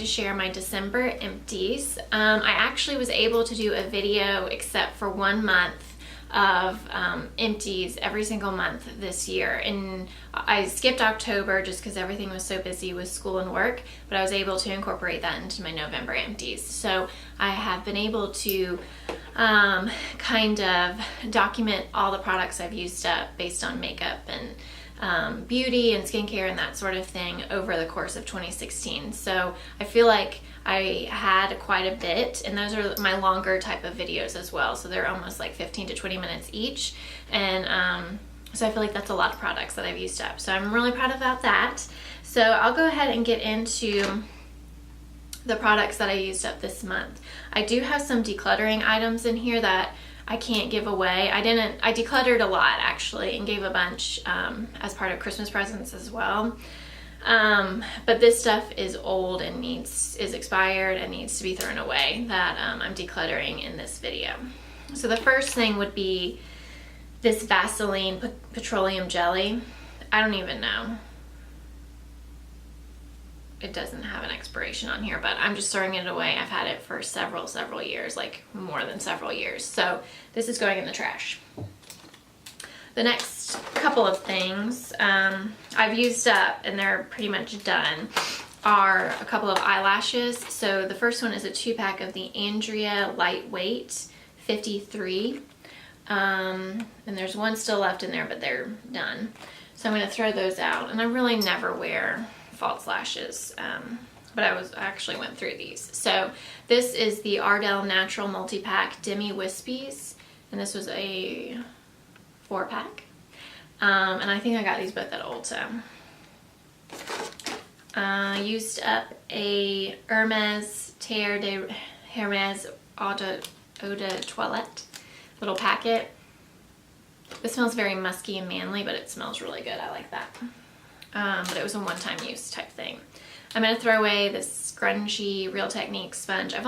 to share my December empties. I actually was able to do a video except for 1 month of empties every single month this year, and I skipped October just because everything was so busy with school and work, but I was able to incorporate that into my November empties. So I have been able to kind of document all the products I've used up based on makeup and beauty and skincare and that sort of thing over the course of 2016. So I feel like I had quite a bit, and those are my longer type of videos as well. So they're almost like 15 to 20 minutes each. And so I feel like that's a lot of products that I've used up. So I'm really proud about that. So I'll go ahead and get into the products that I used up this month. I do have some decluttering items in here that I can't give away. I decluttered a lot actually and gave a bunch as part of Christmas presents as well. But this stuff is old and is expired and needs to be thrown away that I'm decluttering in this video. So the first thing would be this Vaseline petroleum jelly. I don't even know. It doesn't have an expiration on here, but I'm just throwing it away. I've had it for several years, like more than several years. So this is going in the trash. The next couple of things I've used up, and they're pretty much done, are a couple of eyelashes. So the first one is a 2-pack of the Andrea Lightweight 53. And there's one still left in there, but they're done. So I'm going to throw those out. And I really never wear false lashes, but I actually went through these. So this is the Ardell Natural Multi-Pack Demi Wispies, and this was a 4-pack. And I think I got these both at Ulta. Used up a Hermes Terre de Hermes Eau de Toilette little packet. This smells very musky and manly, but it smells really good. I like that. But it was a one-time use type thing. I'm going to throw away this Scrunchie Real Technique sponge. I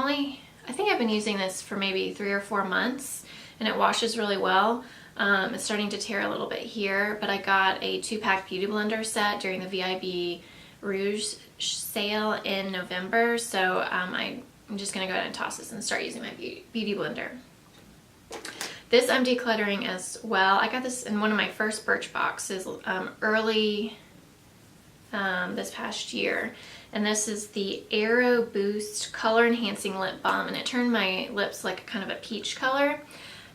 think I've been using this for maybe 3 or 4 months, and it washes really well. It's starting to tear a little bit here, but I got a 2-pack beauty blender set during the VIB Rouge sale in November, so I'm just going to go ahead and toss this and start using my beauty blender. This I'm decluttering as well. I got this in one of my first Birch boxes early this past year, and this is the Aero Boost Color Enhancing Lip Balm, and it turned my lips like kind of a peach color.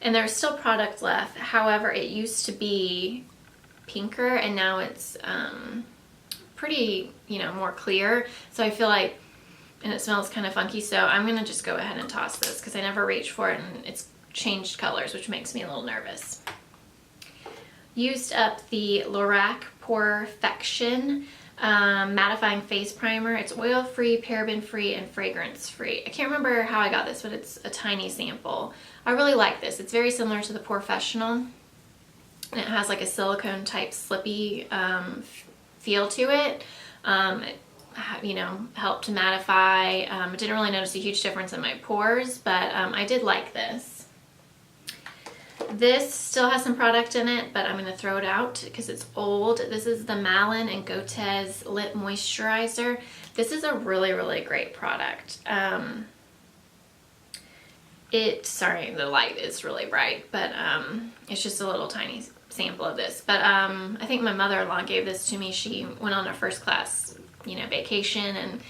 And there's still product left. However, it used to be pinker, and now it's pretty, more clear. So I feel like, and it smells kind of funky. So I'm gonna just go ahead and toss this because I never reached for it, and it's changed colors, which makes me a little nervous. Used up the Lorac Porefection mattifying face primer. It's oil-free, paraben-free, and fragrance-free. I can't remember how I got this, but it's a tiny sample. I really like this. It's very similar to the Porefessional, and it has like a silicone type slippy feel to it. Helped to mattify. I didn't really notice a huge difference in my pores, but I did like this. This still has some product in it, but I'm going to throw it out because it's old. This is the Malin and Gotez Lip Moisturizer. This is a really great product. Sorry, the light is really bright, but it's just a little tiny sample of this. But I think my mother-in-law gave this to me. She went on a first class, vacation, and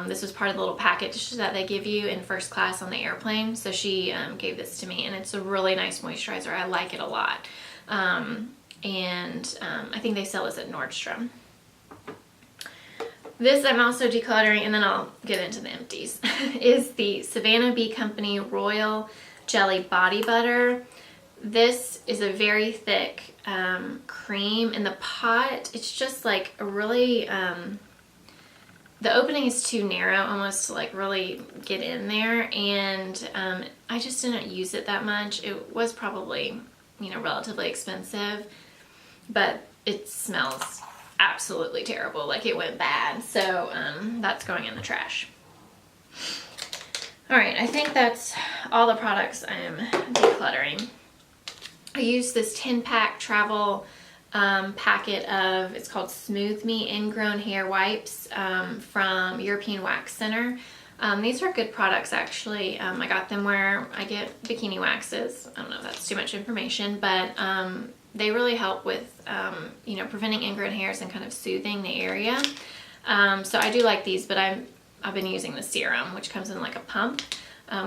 this was part of the little package that they give you in first class on the airplane. So she gave this to me, and it's a really nice moisturizer. I like it a lot. I think they sell this at Nordstrom. This I'm also decluttering, and then I'll get into the empties, is the Savannah Bee Company Royal Jelly Body Butter. This is a very thick cream. In the pot, it's just like a really... the opening is too narrow almost to like really get in there, and I just didn't use it that much. It was probably, relatively expensive, but it smells absolutely terrible. Like it went bad. So that's going in the trash. All right, I think that's all the products I am decluttering. I used this 10-pack travel packet of, it's called Smooth Me Ingrown Hair Wipes from European Wax Center. These are good products actually. I got them where I get bikini waxes. I don't know if that's too much information, but they really help with you know, preventing ingrown hairs and kind of soothing the area. So I do like these, but I've been using the serum, which comes in like a pump,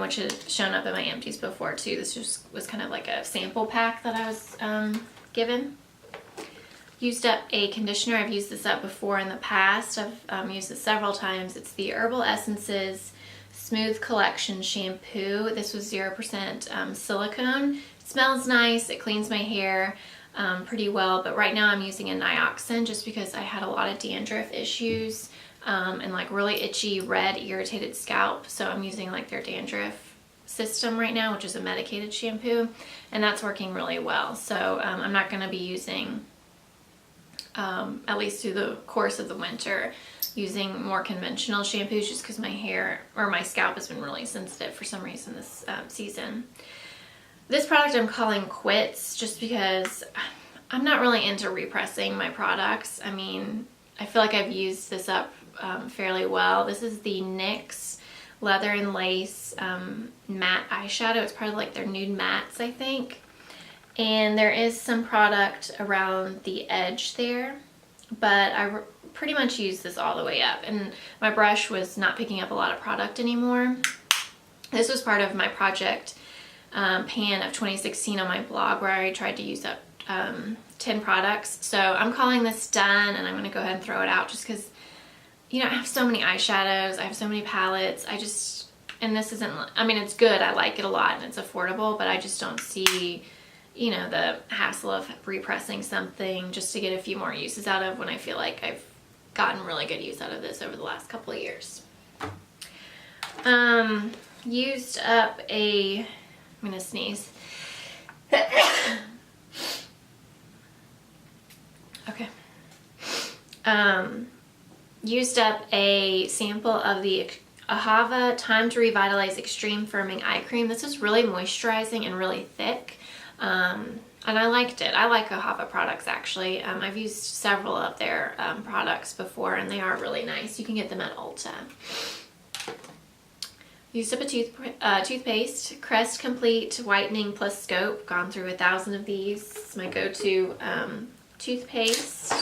which has shown up in my empties before too. This just was kind of like a sample pack that I was given. Used up a conditioner. I've used this up before in the past. I've used it several times. It's the Herbal Essences Smooth Collection Shampoo. This was 0% silicone. It smells nice. It cleans my hair pretty well, but right now I'm using a Nioxin just because I had a lot of dandruff issues and like really itchy, red, irritated scalp. So I'm using like their dandruff system right now, which is a medicated shampoo, and that's working really well. So I'm not going to be using at least through the course of the winter, using more conventional shampoos just because my hair or my scalp has been really sensitive for some reason this season. This product I'm calling quits just because I'm not really into repressing my products. I mean, I feel like I've used this up fairly well. This is the NYX Leather and Lace matte eyeshadow. It's part of like their nude mattes, I think. And there is some product around the edge there, but I pretty much use this all the way up, and my brush was not picking up a lot of product anymore. This was part of my project pan of 2016 on my blog where I tried to use up 10 products. So I'm calling this done, and I'm going to go ahead and throw it out just because, you know, I have so many eyeshadows, I have so many palettes, and this isn't, I mean, it's good, I like it a lot, and it's affordable, but I just don't see, you know, the hassle of repressing something just to get a few more uses out of when I feel like I've gotten really good use out of this over the last couple of years. Used up I'm gonna sneeze. Okay. Used up a sample of the Ahava Time to Revitalize Extreme Firming Eye Cream. This is really moisturizing and really thick. And I liked it. I like Ahava products actually. I've used several of their products before, and they are really nice. You can get them at Ulta. Used up a toothpaste, Crest Complete Whitening Plus Scope. Gone through 1,000 of these. It's my go-to toothpaste.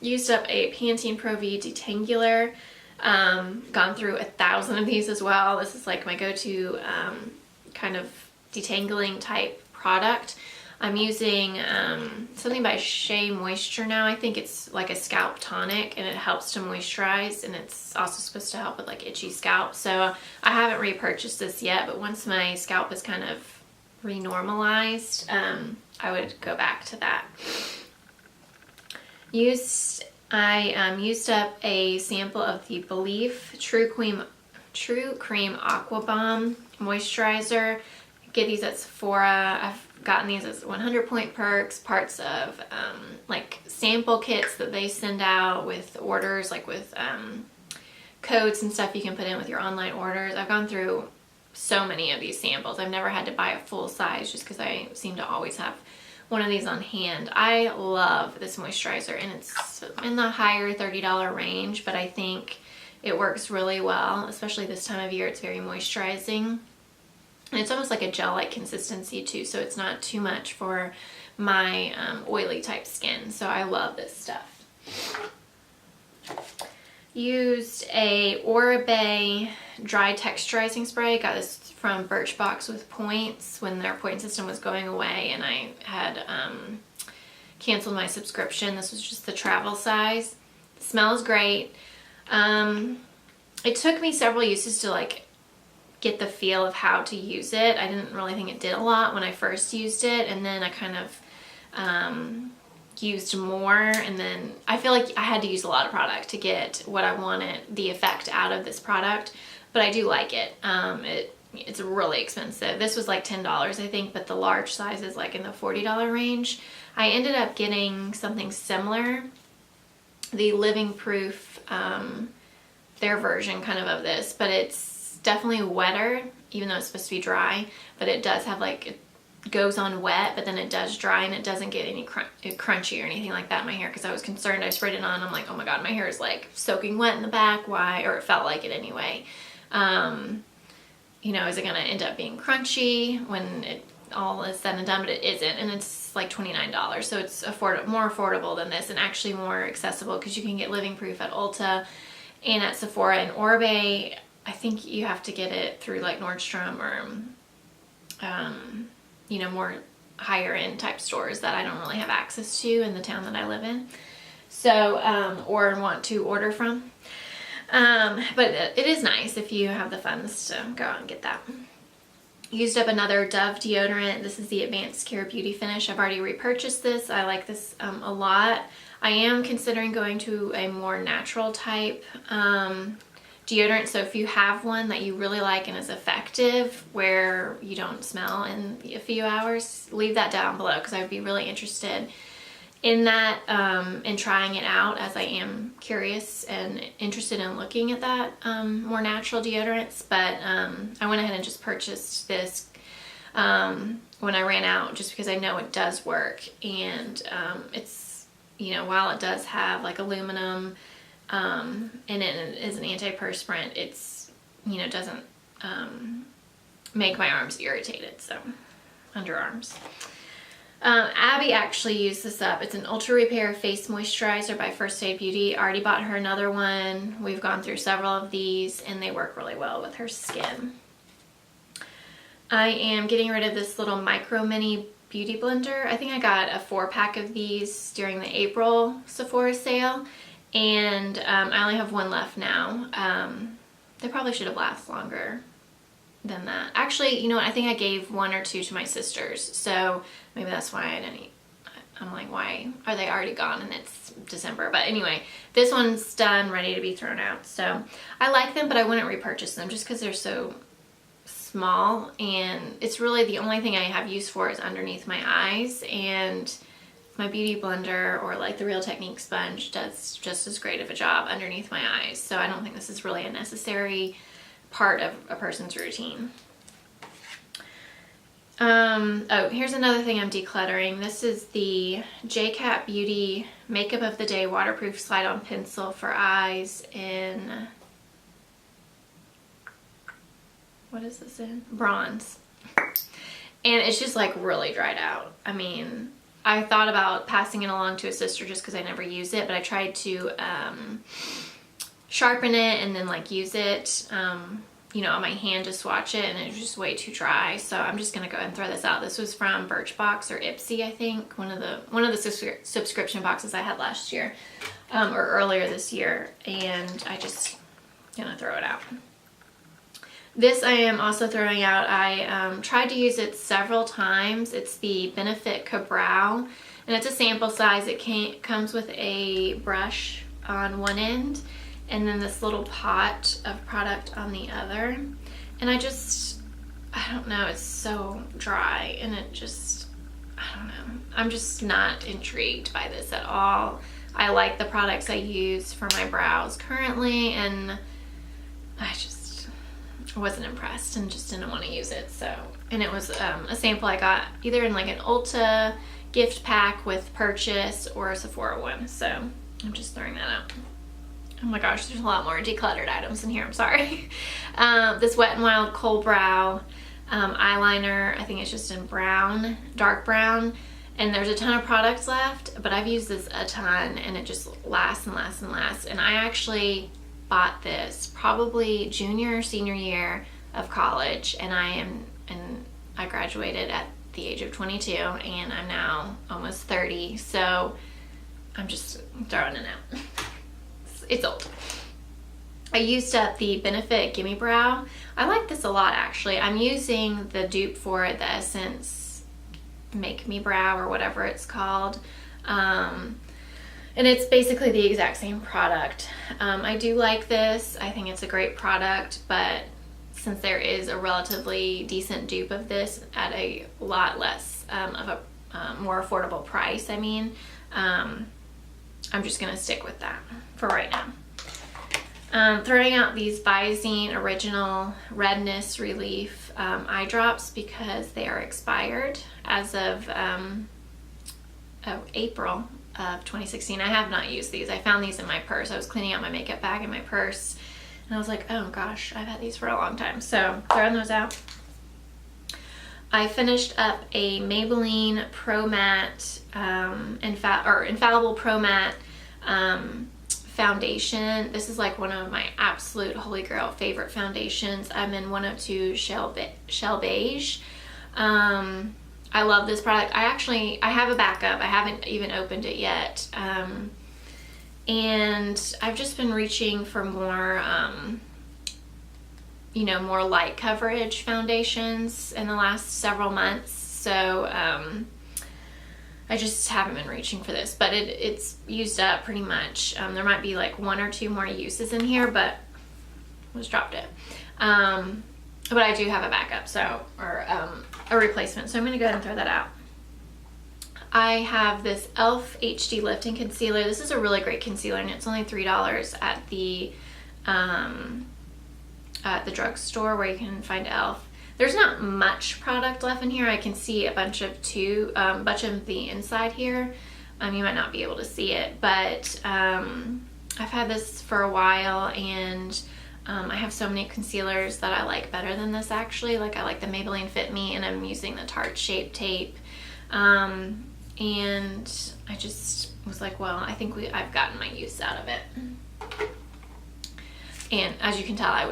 Used up a Pantene Pro V Detangular. Gone through 1,000 of these as well. This is like my go-to kind of detangling type product. I'm using something by Shea Moisture now. I think it's like a scalp tonic, and it helps to moisturize, and it's also supposed to help with like itchy scalp. So I haven't repurchased this yet, but once my scalp is kind of renormalized, I would go back to that. I used up a sample of the Belief True Cream Aqua Bomb Moisturizer. Get these at Sephora. I've gotten these as 100 Point Perks, parts of like sample kits that they send out with orders, like with codes and stuff you can put in with your online orders. I've gone through so many of these samples. I've never had to buy a full size just because I seem to always have one of these on hand. I love this moisturizer, and it's in the higher $30 range, but I think it works really well, especially this time of year. It's very moisturizing. And it's almost like a gel-like consistency too, so it's not too much for my oily type skin. So I love this stuff. Used a Oribe dry texturizing spray. Got this from Birchbox with points when their point system was going away, and I had canceled my subscription. This was just the travel size. It smells great. It took me several uses to like get the feel of how to use it. I didn't really think it did a lot when I first used it, and then I kind of used more, and then I feel like I had to use a lot of product to get what I wanted, the effect out of this product, but I do like it. It's really expensive. This was like $10 I think, but the large size is like in the $40 range. I ended up getting something similar, the Living Proof, their version kind of this, but it's definitely wetter, even though it's supposed to be dry, but it does have like goes on wet, but then it does dry and it doesn't get any crunchy or anything like that in my hair, because I was concerned. I sprayed it on, I'm like, oh my god, my hair is like soaking wet in the back. Why? Or it felt like it anyway. You know, is it gonna end up being crunchy when it all is said and done? But it isn't, and it's like $29, so it's more affordable than this, and actually more accessible, because you can get Living Proof at Ulta and at Sephora and Oribe. I think you have to get it through like Nordstrom or you know, more higher end type stores that I don't really have access to in the town that I live in, so or want to order from. But it is nice if you have the funds to go out and get that. Used up another Dove deodorant. This is the Advanced Care Beauty Finish. I've already repurchased this. I like this a lot. I am considering going to a more natural type deodorant, so if you have one that you really like and is effective where you don't smell in a few hours, leave that down below, because I would be really interested in that and trying it out, as I am curious and interested in looking at that more natural deodorants. But I went ahead and just purchased this when I ran out, just because I know it does work, and it's, you know, while it does have like aluminum and it is an antiperspirant, it's, you know, doesn't make my arms irritated, so underarms. Abby actually used this up. It's an Ultra Repair Face Moisturizer by First Aid Beauty. I already bought her another one. We've gone through several of these and they work really well with her skin. I am getting rid of this little micro mini beauty blender. I think I got a 4-pack of these during the April Sephora sale, and I only have one left now. They probably should have lasted longer than that. Actually, you know what? I think I gave 1 or 2 to my sisters, so maybe that's why I didn't eat. I'm like, why are they already gone and it's December? But anyway, this one's done, ready to be thrown out. So I like them, but I wouldn't repurchase them just because they're so small, and it's really the only thing I have use for is underneath my eyes, and my beauty blender or like the Real Technique sponge does just as great of a job underneath my eyes. So I don't think this is really a necessary part of a person's routine. Oh, here's another thing I'm decluttering. This is the J-Cat Beauty Makeup of the Day Waterproof Slide-On Pencil for eyes in, what is this in? Bronze. And it's just like really dried out. I mean, I thought about passing it along to a sister just because I never use it, but I tried to sharpen it and then like use it, you know, on my hand to swatch it, and it was just way too dry. So I'm just gonna go ahead and throw this out. This was from Birchbox or Ipsy, I think, one of the subscription boxes I had last year or earlier this year, and I just gonna throw it out. This I am also throwing out. I tried to use it several times. It's the Benefit Ka-Brow, and it's a sample size. It comes with a brush on one end and then this little pot of product on the other. And I don't know, it's so dry, and it just, I don't know. I'm just not intrigued by this at all. I like the products I use for my brows currently, and I wasn't impressed and just didn't want to use it. So, and it was a sample I got either in like an Ulta gift pack with purchase or a Sephora one. So I'm just throwing that out. Oh my gosh, there's a lot more decluttered items in here, I'm sorry. This Wet n Wild Kohl Brow eyeliner, I think it's just in brown, dark brown, and there's a ton of products left, but I've used this a ton and it just lasts and lasts and lasts. And I actually bought this probably junior or senior year of college, and I graduated at the age of 22, and I'm now almost 30, so I'm just throwing it out. It's old. I used up the Benefit Gimme Brow. I like this a lot, actually. I'm using the dupe for it, the Essence Make Me Brow or whatever it's called. And it's basically the exact same product. I do like this. I think it's a great product, but since there is a relatively decent dupe of this at a lot less of a more affordable price, I mean, I'm just gonna stick with that for right now. Throwing out these Visine Original Redness Relief eye drops because they are expired as of April of 2016. I have not used these. I found these in my purse. I was cleaning out my makeup bag in my purse and I was like, oh gosh, I've had these for a long time. So throwing those out. I finished up a Maybelline Pro Matte Infallible Pro Matte foundation. This is like one of my absolute holy grail favorite foundations. I'm in 102 Shell Beige. I love this product. I have a backup. I haven't even opened it yet. And I've just been reaching for more, more light coverage foundations in the last several months. So I just haven't been reaching for this, but it's used up pretty much. There might be like 1 or 2 more uses in here, but I just dropped it. But I do have a backup, or a replacement, so I'm going to go ahead and throw that out. I have this e.l.f. HD Lifting Concealer. This is a really great concealer, and it's only $3 at the drugstore where you can find e.l.f. There's not much product left in here. I can see a bunch of the inside here. You might not be able to see it, but I've had this for a while, and I have so many concealers that I like better than this actually. Like I like the Maybelline Fit Me, and I'm using the Tarte Shape Tape. And I just was like, well, I think I've gotten my use out of it. And as you can tell, I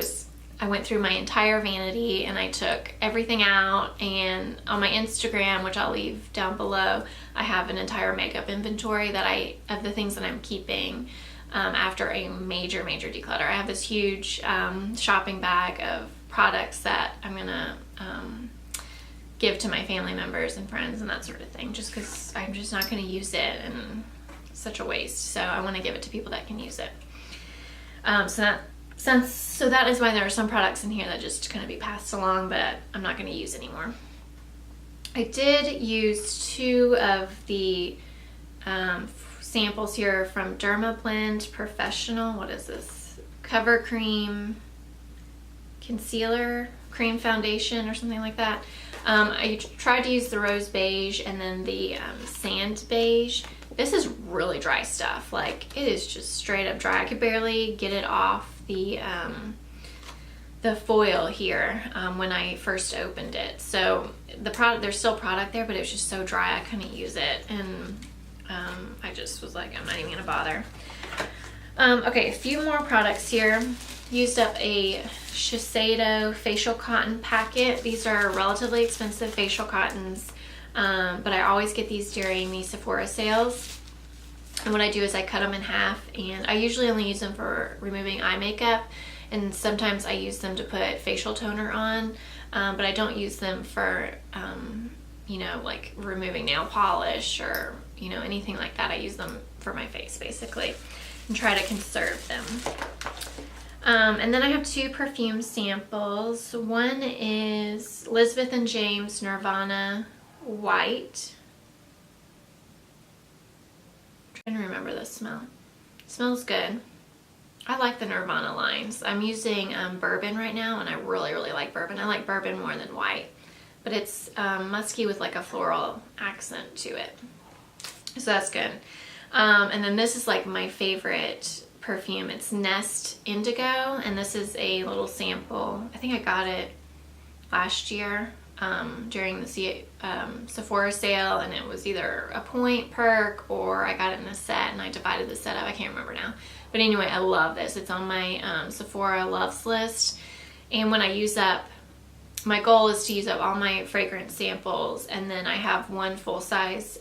went through my entire vanity and I took everything out, and on my Instagram, which I'll leave down below, I have an entire makeup inventory of the things that I'm keeping after a major declutter. I have this huge shopping bag of products that I'm gonna give to my family members and friends and that sort of thing, just because I'm just not going to use it, and it's such a waste. So I want to give it to people that can use it. So that is why there are some products in here that just going to be passed along, but I'm not going to use anymore. I did use 2 of the samples here from Dermablend Professional. What is this? Cover Cream Concealer Cream Foundation or something like that. I tried to use the Rose Beige and then the Sand Beige. This is really dry stuff. Like, it is just straight up dry. I could barely get it off the foil here when I first opened it. So there's still product there, but it was just so dry I couldn't use it, and I just was like, I'm not even gonna bother. Okay, a few more products here. Used up a Shiseido facial cotton packet. These are relatively expensive facial cottons, but I always get these during the Sephora sales. And what I do is I cut them in half, and I usually only use them for removing eye makeup, and sometimes I use them to put facial toner on, but I don't use them for, like removing nail polish or, anything like that. I use them for my face basically and try to conserve them. And then I have 2 perfume samples. One is Elizabeth and James Nirvana White. I'm trying to remember the smell. It smells good. I like the Nirvana lines. I'm using bourbon right now, and I really like bourbon. I like bourbon more than white, but it's musky with like a floral accent to it. So that's good. And then this is like my favorite perfume. It's Nest Indigo, and this is a little sample. I think I got it last year during the Sephora sale, and it was either a point perk or I got it in a set, and I divided the set up. I can't remember now, but anyway, I love this. It's on my Sephora loves list, and when I use up, my goal is to use up all my fragrance samples, and then I have one full-size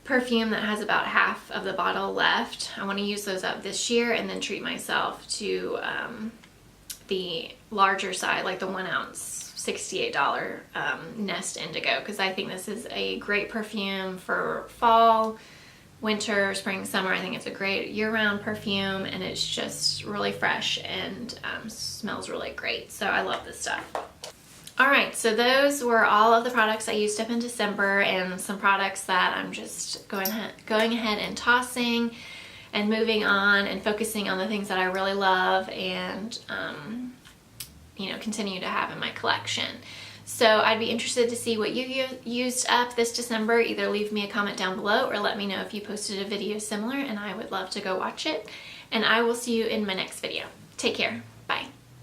perfume that has about half of the bottle left. I want to use those up this year and then treat myself to the larger side, like the 1 ounce $68 Nest Indigo, because I think this is a great perfume for fall, winter, spring, summer. I think it's a great year-round perfume, and it's just really fresh and smells really great. So I love this stuff. Alright, so those were all of the products I used up in December, and some products that I'm just going ahead and tossing and moving on and focusing on the things that I really love and you know, continue to have in my collection. So I'd be interested to see what you used up this December. Either leave me a comment down below or let me know if you posted a video similar, and I would love to go watch it. And I will see you in my next video. Take care.